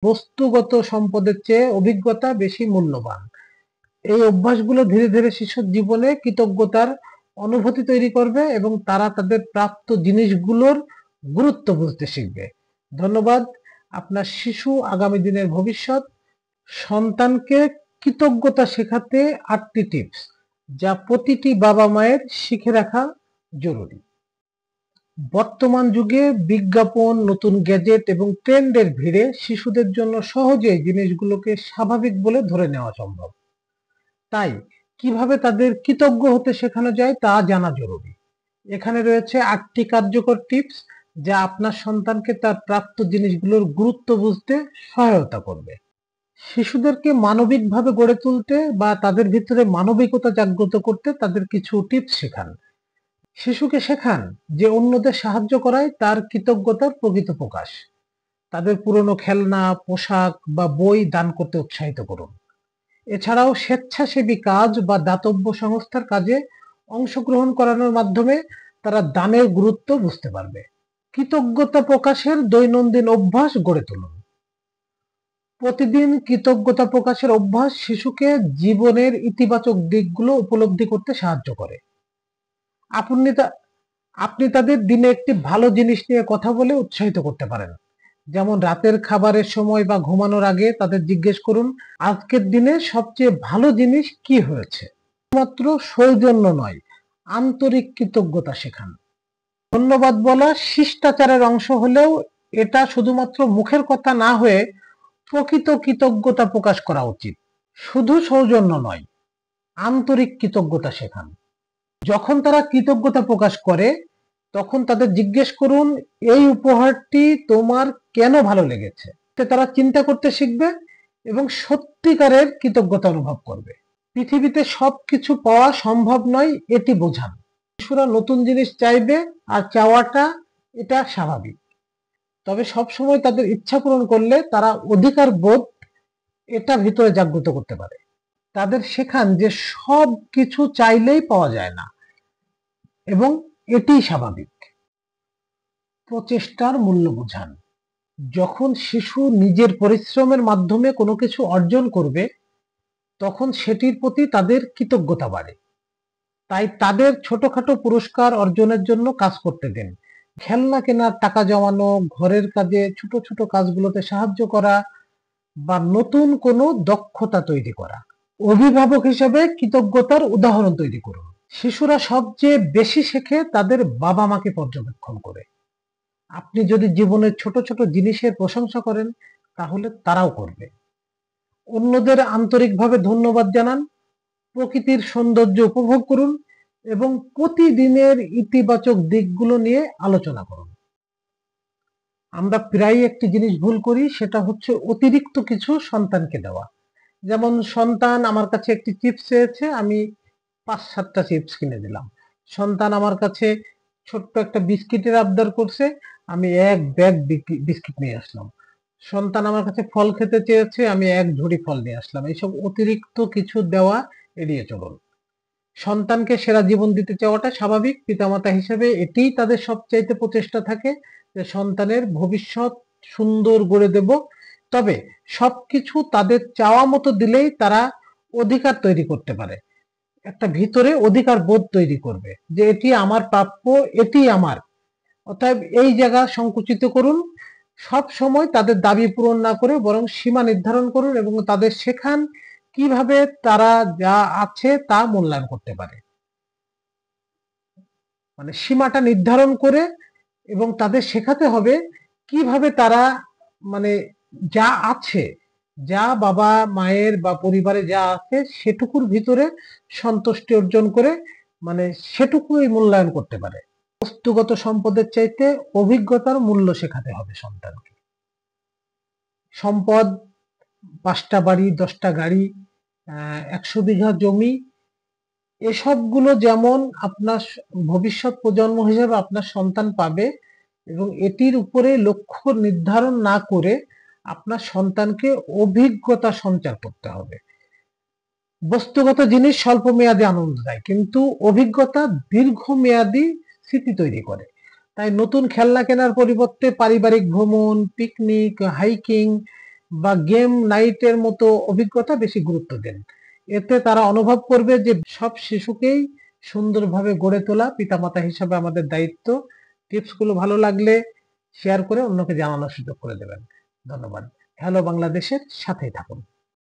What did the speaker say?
বস্তুগত সম্পদের চেয়ে অভিজ্ঞতা বেশি মূল্যবান। এই অভ্যাসগুলো ধীরে ধীরে শিশুর জীবনে কৃতজ্ঞতার অনুভূতি তৈরি করবে এবং তারা তাদের প্রাপ্ত জিনিসগুলোর গুরুত্ব বুঝতে শিখবে। ধন্যবাদ। আপনার শিশু আগামী দিনের ভবিষ্যৎ। সন্তানকে কৃতজ্ঞতা শেখাতে ৮টি টিপস, যা প্রতিটি বাবা মায়ের শিখে রাখা জরুরি। বর্তমান যুগে বিজ্ঞাপন, নতুন গ্যাজেট এবং ট্রেন্ডের ভিড়ে শিশুদের জন্য সহজেই জিনিসগুলোকে স্বাভাবিক বলে ধরে নেওয়া সম্ভব। তাই কিভাবে তাদের কৃতজ্ঞ হতে শেখানো যায় তা জানা জরুরি। এখানে রয়েছে ৮টি কার্যকর টিপস, যা আপনার সন্তানকে তার প্রাপ্ত জিনিসগুলোর গুরুত্ব বুঝতে সহায়তা করবে। শিশুদেরকে মানবিকভাবে গড়ে তুলতে বা তাদের ভিতরে মানবিকতা জাগ্রত করতে তাদের কিছু টিপস শেখান। শিশুকে শেখান যে অন্যদের সাহায্য করাই তার কৃতজ্ঞতার প্রকৃত প্রকাশ। তাদের পুরনো খেলনা, পোশাক বা বই দান করতে উৎসাহিত করুন। এছাড়াও স্বেচ্ছাসেবী কাজ বা দাতব্য সংস্থার কাজে অংশগ্রহণ করানোর মাধ্যমে তারা দানের গুরুত্ব বুঝতে পারবে। কৃতজ্ঞতা প্রকাশের দৈনন্দিন অভ্যাস গড়ে তুলুন। প্রতিদিন কৃতজ্ঞতা প্রকাশের অভ্যাস শিশুকে জীবনের ইতিবাচক দিকগুলো উপলব্ধি করতে সাহায্য করে। আপনি তাদের দিনে একটি ভালো জিনিস নিয়ে কথা বলে উৎসাহিত করতে পারেন। যেমন রাতের খাবারের সময় বা ঘুমানোর আগে তাদের জিজ্ঞেস করুন, আজকের দিনে সবচেয়ে ভালো জিনিস কি হয়েছে। মাত্র সৌজন্য নয়, আন্তরিক কৃতজ্ঞতা শেখান। ধন্যবাদ বলা শিষ্টাচারের অংশ হলেও এটা শুধুমাত্র মুখের কথা না হয়ে প্রকৃত কৃতজ্ঞতা প্রকাশ করা উচিত। শুধু সৌজন্য নয়, আন্তরিক কৃতজ্ঞতা শেখান। যখন তারা কৃতজ্ঞতা প্রকাশ করে তখন তাদের জিজ্ঞেস করুন, এই উপহারটি তোমার কেন ভালো লেগেছে। তারা চিন্তা করতে শিখবে এবং সত্যিকারের কৃতজ্ঞতা অনুভব করবে। পৃথিবীতে সবকিছু পাওয়া সম্ভব নয়, এটি বোঝান। শিশুরা নতুন জিনিস চাইবে, আর চাওয়াটা এটা স্বাভাবিক। তবে সবসময় তাদের ইচ্ছা পূরণ করলে তারা অধিকার বোধ এটা ভিতরে জাগ্রত করতে পারে। তাদের শেখান যে সব কিছু চাইলেই পাওয়া যায় না এবং এটিই স্বাভাবিক। প্রচেষ্টার মূল্য বোঝান। যখন শিশু নিজের পরিশ্রমের মাধ্যমে কোনো কিছু অর্জন করবে তখন সেটির প্রতি তাদের কৃতজ্ঞতা বাড়ে। তাই তাদের ছোটখাটো পুরস্কার অর্জনের জন্য কাজ করতে দিন। খেলনা কেনার টাকা জমানো, ঘরের কাজে ছোট ছোট কাজগুলোতে সাহায্য করা বা নতুন কোনো দক্ষতা তৈরি করা। অভিভাবক হিসেবে কৃতজ্ঞতার উদাহরণ তৈরি করুন। শিশুরা সবচেয়ে বেশি শেখে তাদের বাবা মাকে পর্যবেক্ষণ করে। আপনি যদি জীবনের ছোট ছোট জিনিসের প্রশংসা করেন তাহলে তারাও করবে। অন্যদের আন্তরিকভাবে ধন্যবাদ জানান, প্রকৃতির সৌন্দর্য উপভোগ করুন এবং প্রতিদিনের ইতিবাচক দিকগুলো নিয়ে আলোচনা করুন। আমরা প্রায় একটি জিনিস ভুল করি, সেটা হচ্ছে অতিরিক্ত কিছু সন্তানকে দেওয়া। যেমন সন্তান আমার কাছে একটি চিপস চেয়েছে, আমি ৫-৭টা চিপস কিনে দিলাম। সন্তান আমার কাছে ছোট্ট একটা বিস্কিটের আবদার করছে, আমি ১ ব্যাগ বিস্কিট নিয়ে আসলাম। সন্তান আমার কাছে ফল খেতে চেয়েছে, আমি ১ ঝুড়ি ফল নিয়ে আসলাম। এইসব অতিরিক্ত কিছু দেওয়া এড়িয়ে চলুন। সন্তানকে সেরা জীবন দিতে চাওয়াটা স্বাভাবিক। পিতামাতা হিসেবে এটিই তাদের সবচাইতে প্রচেষ্টা থাকে যে সন্তানের ভবিষ্যৎ সুন্দর গড়ে দেব। তবে সবকিছু তাদের চাওয়া মতো দিলেই তারা অধিকার তৈরি করতে পারে। একটা ভিতরে অধিকার বোধ তৈরি করবে যে এটি আমার প্রাপ্য, এটি আমার। অতএব এই জায়গা সংকুচিত করুন। সব সময় তাদের দাবি পূরণ না করে বরং সীমা নির্ধারণ করুন এবং তাদের শেখান কিভাবে তারা যা আছে তা মূল্যায়ন করতে পারে। মানে সীমাটা নির্ধারণ করে এবং তাদের শেখাতে হবে কিভাবে তারা মানে যা আছে, যা বাবা মায়ের বা পরিবারে যা আছে সেটুকুর ভিতরে সন্তুষ্টি অর্জন করে মানে সেটুকুই মূল্যায়ন করতে পারে। বস্তুগত সম্পদের চাইতে অভিজ্ঞতার মূল্য শেখাতে হবে সন্তানকে। সম্পদ, ৫টা বাড়ি, ১০টা গাড়ি, ১০০ বিঘা জমি, এসবগুলো যেমন আপনার ভবিষ্যৎ প্রজন্ম হিসেবে আপনার সন্তান পাবে এবং এটির উপরে লক্ষ্য নির্ধারণ না করে আপনার সন্তানকে অভিজ্ঞতা সঞ্চার করতে হবে। বস্তুগত জিনিস স্বল্প মেয়াদী আনন্দ দেয়, কিন্তু অভিজ্ঞতা দীর্ঘমেয়াদী স্মৃতি তৈরি করে। তাই নতুন খেলনা কেনার পরিবর্তে পারিবারিক ভ্রমণ, পিকনিক, হাইকিং বা গেম নাইটের মতো অভিজ্ঞতা বেশি গুরুত্ব দেন। এতে তারা অনুভব করবে যে সব শিশুকেই সুন্দরভাবে গড়ে তোলা পিতামাতা হিসাবে আমাদের দায়িত্ব। টিপসগুলো ভালো লাগলে শেয়ার করে অন্যকে জানানোর সুযোগ করে দেবেন। ধন্যবাদ। হ্যালো বাংলাদেশের সাথেই থাকুন।